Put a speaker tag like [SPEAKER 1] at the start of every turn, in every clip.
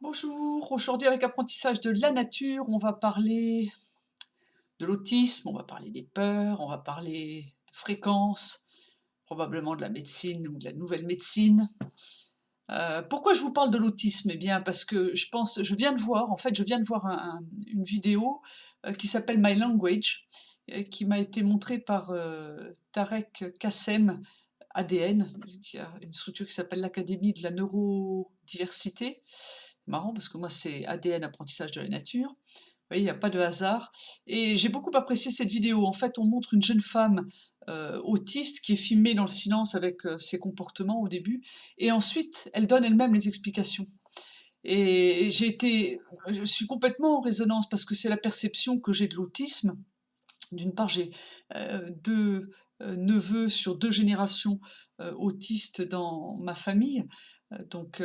[SPEAKER 1] Bonjour, aujourd'hui avec apprentissage de la nature, on va parler de l'autisme, on va parler des peurs, on va parler de fréquences, probablement de la médecine ou de la nouvelle médecine. Pourquoi je vous parle de l'autisme? Eh bien parce que je viens de voir, en fait, je viens de voir une vidéo qui s'appelle My Language, qui m'a été montrée par Tarek Kassem, ADN, qui a une structure qui s'appelle l'Académie de la neurodiversité. C'est marrant parce que moi c'est ADN, apprentissage de la nature. Vous voyez, il n'y a pas de hasard. Et j'ai beaucoup apprécié cette vidéo. En fait, on montre une jeune femme autiste qui est filmée dans le silence avec ses comportements au début, et ensuite elle donne elle-même les explications. Et je suis complètement en résonance parce que c'est la perception que j'ai de l'autisme. D'une part, j'ai 2 neveux sur 2 générations autistes dans ma famille, donc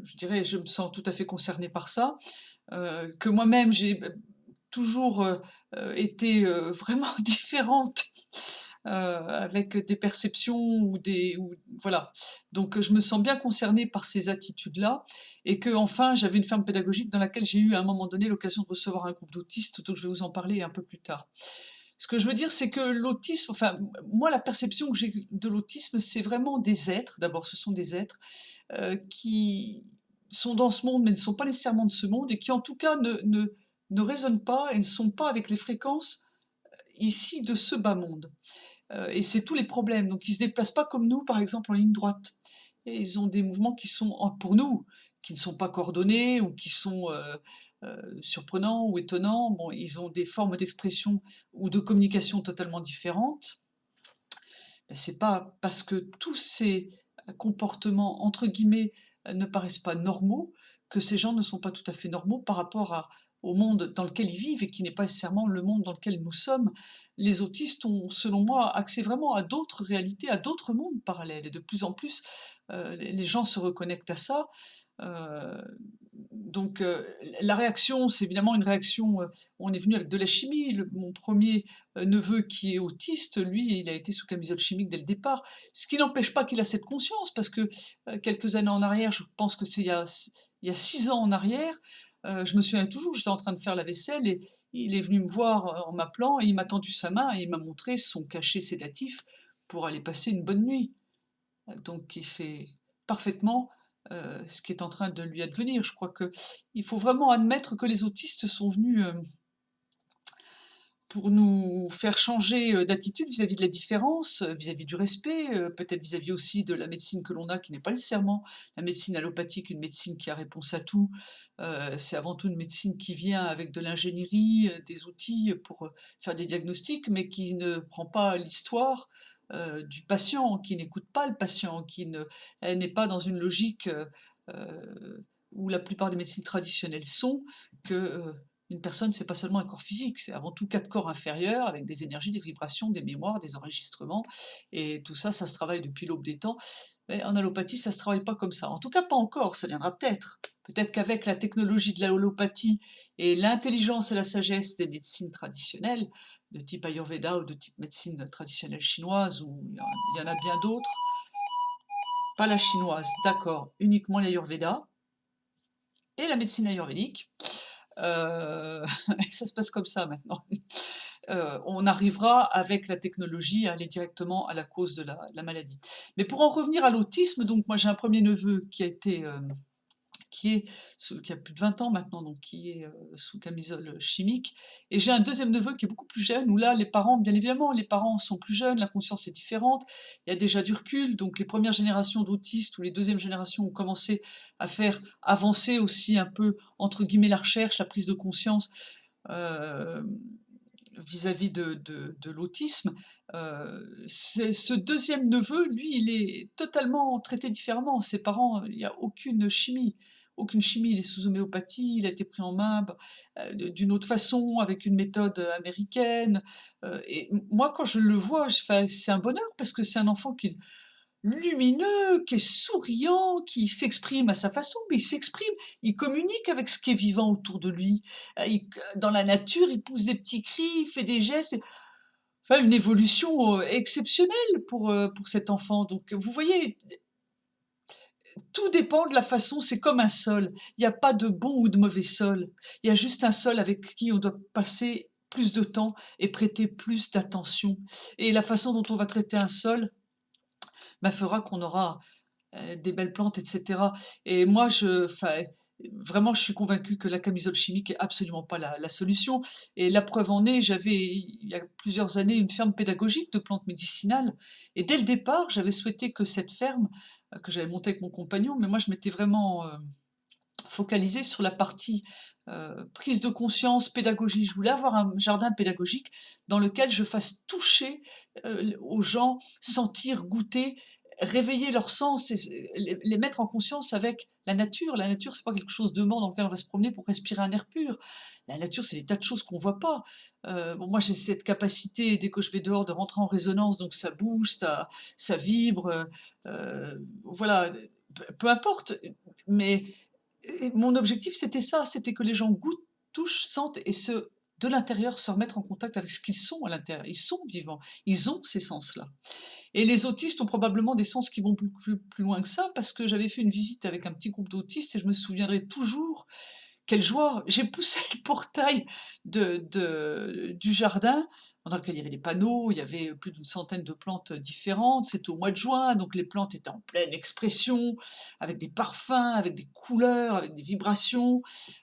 [SPEAKER 1] je dirais, je me sens tout à fait concernée par ça. Que moi-même j'ai toujours été vraiment différente, avec des perceptions ou voilà. Donc je me sens bien concernée par ces attitudes-là, et qu'enfin j'avais une ferme pédagogique dans laquelle j'ai eu à un moment donné l'occasion de recevoir un groupe d'autistes, donc je vais vous en parler un peu plus tard. Ce que je veux dire, c'est que l'autisme, enfin, moi la perception que j'ai de l'autisme, c'est vraiment des êtres, d'abord ce sont des êtres qui sont dans ce monde, mais ne sont pas nécessairement de ce monde, et qui en tout cas ne résonnent pas et ne sont pas avec les fréquences ici de ce bas monde. Et c'est tous les problèmes. Donc ils ne se déplacent pas comme nous, par exemple, en ligne droite. Et ils ont des mouvements qui sont, pour nous, qui ne sont pas coordonnés ou qui sont surprenants ou étonnants. Bon, ils ont des formes d'expression ou de communication totalement différentes. Ben, c'est pas parce que tous ces comportements, entre guillemets, ne paraissent pas normaux, que ces gens ne sont pas tout à fait normaux par rapport au monde dans lequel ils vivent et qui n'est pas nécessairement le monde dans lequel nous sommes. Les autistes ont, selon moi, accès vraiment à d'autres réalités, à d'autres mondes parallèles, et de plus en plus, les gens se reconnectent à ça. Euh, donc la réaction, c'est évidemment une réaction, on est venu avec de la chimie. Mon premier neveu qui est autiste, lui, il a été sous camisole chimique dès le départ. Ce qui n'empêche pas qu'il a cette conscience, parce que quelques années en arrière, je pense que c'est il y a 6 ans en arrière, je me souviens toujours, j'étais en train de faire la vaisselle et il est venu me voir en m'appelant, et il m'a tendu sa main et il m'a montré son cachet sédatif pour aller passer une bonne nuit. Donc il sait parfaitement ce qui est en train de lui advenir. Je crois qu'il faut vraiment admettre que les autistes sont venus pour nous faire changer d'attitude vis-à-vis de la différence, vis-à-vis du respect, peut-être vis-à-vis aussi de la médecine que l'on a, qui n'est pas nécessairement la médecine allopathique, une médecine qui a réponse à tout. C'est avant tout une médecine qui vient avec de l'ingénierie, des outils pour faire des diagnostics, mais qui ne prend pas l'histoire du patient, qui n'écoute pas le patient, elle n'est pas dans une logique où la plupart des médecines traditionnelles sont, que une personne, c'est pas seulement un corps physique, c'est avant tout 4 corps inférieurs avec des énergies, des vibrations, des mémoires, des enregistrements, et tout ça, ça se travaille depuis l'aube des temps. Mais en allopathie, ça se travaille pas comme ça. En tout cas, pas encore, ça viendra peut-être. Peut-être qu'avec la technologie de l'allopathie et l'intelligence et la sagesse des médecines traditionnelles, de type Ayurveda ou de type médecine traditionnelle chinoise, ou il y en a bien d'autres, pas la chinoise, d'accord, uniquement l'Ayurveda et la médecine ayurvédique. Ça se passe comme ça maintenant. On arrivera avec la technologie à aller directement à la cause de la maladie. Mais pour en revenir à l'autisme, donc moi j'ai un premier neveu qui a plus de 20 ans maintenant, donc qui est sous camisole chimique. Et j'ai un deuxième neveu qui est beaucoup plus jeune, où là, les parents, bien évidemment, les parents sont plus jeunes, la conscience est différente, il y a déjà du recul, donc les premières générations d'autistes ou les deuxièmes générations ont commencé à faire avancer aussi un peu, entre guillemets, la recherche, la prise de conscience euh, vis-à-vis de l'autisme. Ce deuxième neveu, lui, il est totalement traité différemment. Ses parents, il n'y a aucune chimie, il est sous homéopathie, il a été pris en main d'une autre façon, avec une méthode américaine. Et moi, quand je le vois, c'est un bonheur parce que c'est un enfant qui est lumineux, qui est souriant, qui s'exprime à sa façon, mais il s'exprime, il communique avec ce qui est vivant autour de lui. Dans la nature, il pousse des petits cris, il fait des gestes, enfin une évolution exceptionnelle pour cet enfant. Donc vous voyez, tout dépend de la façon, c'est comme un sol. Il y a pas de bon ou de mauvais sol. Il y a juste un sol avec qui on doit passer plus de temps et prêter plus d'attention. Et la façon dont on va traiter un sol, bah, fera qu'on aura des belles plantes, et cetera. Et moi, vraiment, je suis convaincue que la camisole chimique est absolument pas la solution. Et la preuve en est, j'avais, il y a plusieurs années, une ferme pédagogique de plantes médicinales. Et dès le départ, j'avais souhaité que cette ferme, que j'avais montée avec mon compagnon, mais moi, je m'étais vraiment focalisée sur la partie prise de conscience, pédagogie. Je voulais avoir un jardin pédagogique dans lequel je fasse toucher aux gens, sentir, goûter, réveiller leurs sens et les mettre en conscience avec la nature. La nature, c'est pas quelque chose de mort dans lequel on va se promener pour respirer un air pur. La nature, c'est des tas de choses qu'on voit pas. Bon, moi, j'ai cette capacité, dès que je vais dehors, de rentrer en résonance, donc ça bouge, ça vibre, voilà, peu importe. Mais mon objectif, c'était ça, c'était que les gens goûtent, touchent, sentent et de l'intérieur, se remettre en contact avec ce qu'ils sont à l'intérieur. Ils sont vivants, ils ont ces sens-là. Et les autistes ont probablement des sens qui vont plus loin que ça, parce que j'avais fait une visite avec un petit groupe d'autistes et je me souviendrai toujours, quelle joie! J'ai poussé le portail du jardin, dans lequel il y avait des panneaux, il y avait plus d'une centaine de plantes différentes. C'était au mois de juin, donc les plantes étaient en pleine expression, avec des parfums, avec des couleurs, avec des vibrations,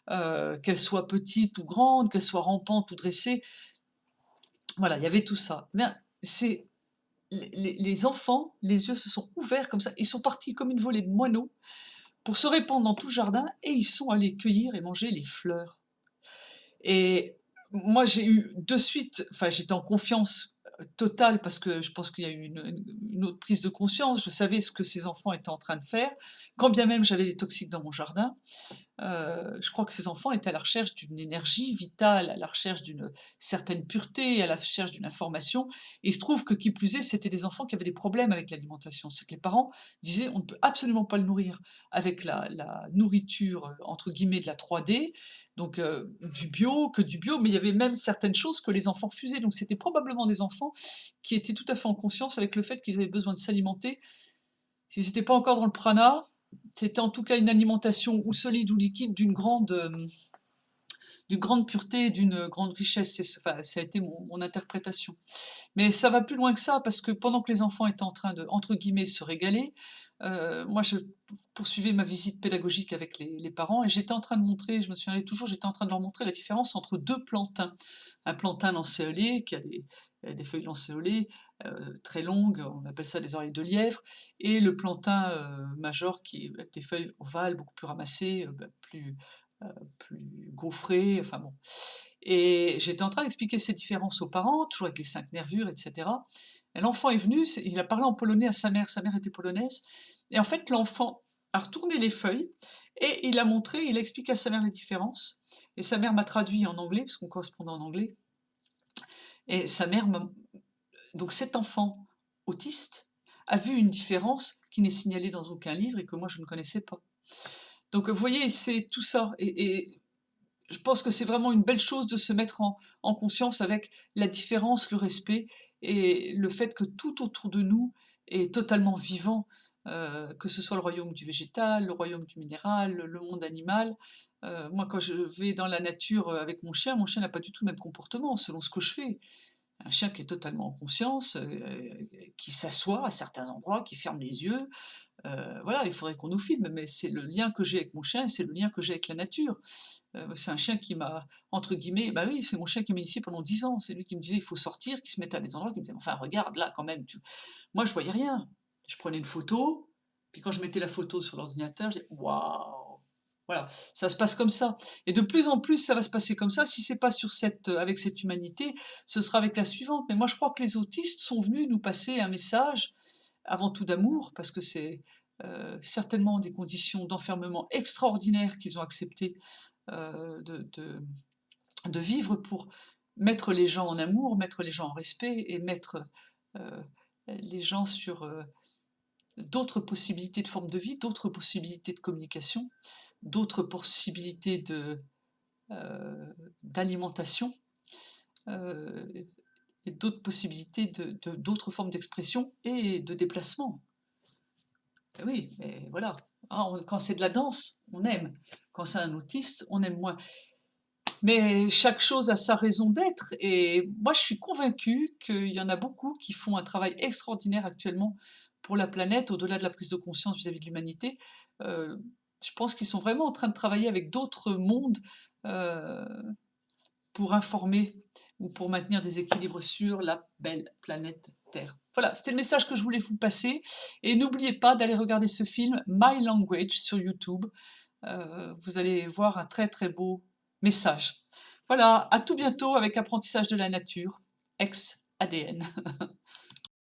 [SPEAKER 1] qu'elles soient petites ou grandes, qu'elles soient rampantes ou dressées. Voilà, il y avait tout ça. Eh bien, c'est les enfants, les yeux se sont ouverts comme ça, ils sont partis comme une volée de moineaux pour se répandre dans tout le jardin et ils sont allés cueillir et manger les fleurs. Et moi, j'ai eu de suite, enfin, j'étais en confiance totale parce que je pense qu'il y a eu une autre prise de conscience. Je savais ce que ces enfants étaient en train de faire, quand bien même j'avais des toxiques dans mon jardin. Je crois que ces enfants étaient à la recherche d'une énergie vitale, à la recherche d'une certaine pureté, à la recherche d'une information. Et il se trouve que, qui plus est, c'était des enfants qui avaient des problèmes avec l'alimentation. C'est que les parents disaient: «On ne peut absolument pas le nourrir avec la nourriture, entre guillemets, de la 3D, donc du bio, que du bio», mais il y avait même certaines choses que les enfants refusaient. Donc c'était probablement des enfants qui étaient tout à fait en conscience avec le fait qu'ils avaient besoin de s'alimenter. S'ils n'étaient pas encore dans le prana, c'était en tout cas une alimentation ou solide ou liquide d'une grande pureté, d'une grande richesse. Enfin, ça a été mon interprétation. Mais ça va plus loin que ça, parce que pendant que les enfants étaient en train de, entre guillemets, se régaler, moi je poursuivais ma visite pédagogique avec les parents et j'étais en train de montrer, je me souviendrai toujours, j'étais en train de leur montrer la différence entre deux plantains. Un plantain lancéolé qui a des feuilles lancéolées très longues, on appelle ça des oreilles de lièvre, et le plantain major qui a des feuilles ovales, beaucoup plus ramassées, euh, plus gaufrées, enfin bon. Et j'étais en train d'expliquer ces différences aux parents, toujours avec les 5 nervures, et cetera. Et l'enfant est venu, il a parlé en polonais à sa mère était polonaise, et en fait, l'enfant a retourné les feuilles et il a montré, il a expliqué à sa mère les différences, et sa mère m'a traduit en anglais, parce qu'on correspondait en anglais, et sa mère m'a donc cet enfant autiste a vu une différence qui n'est signalée dans aucun livre et que moi je ne connaissais pas. Donc vous voyez, c'est tout ça, et je pense que c'est vraiment une belle chose de se mettre en conscience avec la différence, le respect et le fait que tout autour de nous est totalement vivant, que ce soit le royaume du végétal, le royaume du minéral, le monde animal. Moi, quand je vais dans la nature, avec mon chien n'a pas du tout le même comportement selon ce que je fais. Un chien qui est totalement en conscience, qui s'assoit à certains endroits, qui ferme les yeux, voilà, il faudrait qu'on nous filme, mais c'est le lien que j'ai avec mon chien et c'est le lien que j'ai avec la nature. C'est un chien qui m'a, entre guillemets, bah oui, c'est mon chien qui m'a initié pendant 10 ans. C'est lui qui me disait: «Il faut sortir», qui se mettait à des endroits, qui me disait: «Enfin regarde là quand même, tu» moi je voyais rien. Je prenais une photo, puis quand je mettais la photo sur l'ordinateur, je disais: «Waouh!» Voilà, ça se passe comme ça et de plus en plus ça va se passer comme ça. Si c'est pas sur avec cette humanité, ce sera avec la suivante. Mais moi je crois que les autistes sont venus nous passer un message, avant tout d'amour, parce que c'est, certainement des conditions d'enfermement extraordinaires qu'ils ont accepté, de vivre pour mettre les gens en amour, mettre les gens en respect et mettre, heu, les gens sur, d'autres possibilités de formes de vie, d'autres possibilités de communication, d'autres possibilités d'alimentation, heu et d'autres possibilités d'autres formes d'expression et de déplacement. Oui, mais voilà. hein, quand c'est de la danse, on aime. Quand c'est un autiste, on aime moins. Mais chaque chose a sa raison d'être et moi je suis convaincue qu'il y en a beaucoup qui font un travail extraordinaire actuellement pour la planète, au-delà de la prise de conscience vis-à-vis de l'humanité. Heu, je pense qu'ils sont vraiment en train de travailler avec d'autres mondes, heu, pour informer ou pour maintenir des équilibres sur la belle planète Terre. Voilà, c'était le message que je voulais vous passer et n'oubliez pas d'aller regarder ce film My Language sur YouTube. Vous allez voir un très, très beau message. Voilà, à tout bientôt avec Apprentissage de la nature, ex-ADN.